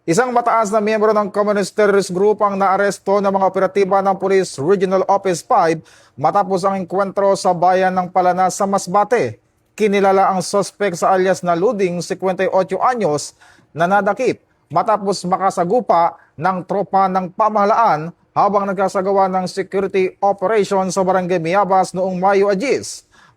Isang mataas na miyembro ng Communist Terrorist Group ang naaresto ng mga operatiba ng Police Regional Office 5 matapos ang engkwentro sa bayan ng Palana sa Masbate. Kinilala ang suspect sa alias na Luding, 58 anyos, na nadakip matapos makasagupa ng tropa ng pamahalaan habang nagkasagawa ng security operation sa Barangay Miabas noong Mayo 10.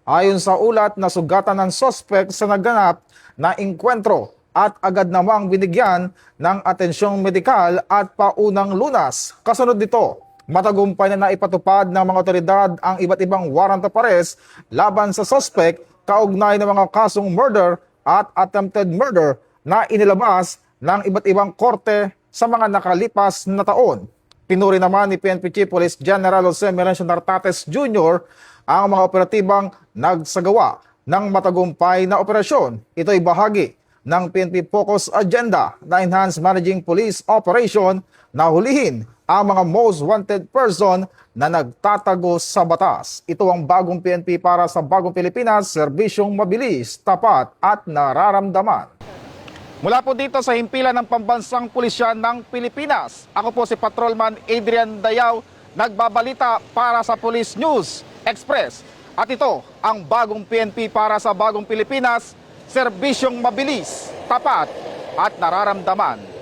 Ayon sa ulat, nasugatan ng suspect sa naganap na engkwentro at agad namang binigyan ng atensyong medikal at paunang lunas. Kasunod nito, matagumpay na naipatupad ng mga otoridad ang iba't ibang warrant of arrest laban sa suspect kaugnay ng mga kasong murder at attempted murder na inilabas ng iba't ibang korte sa mga nakalipas na taon. Pinuri naman ni PNP Chief Police General Jose Melencio Nartates Jr. ang mga operatibang nagsagawa ng matagumpay na operasyon. Ito ay bahagi ng PNP Focus Agenda na Enhanced Managing Police Operation na hulihin ang mga most wanted person na nagtatago sa batas. Ito ang bagong PNP para sa bagong Pilipinas, serbisyong mabilis, tapat at nararamdaman. Mula po dito sa himpilan ng Pambansang Pulisya ng Pilipinas, ako po si Patrolman Adrian Dayaw, nagbabalita para sa Police News Express. At ito ang bagong PNP para sa bagong Pilipinas, serbisyong mabilis, tapat at nararamdaman.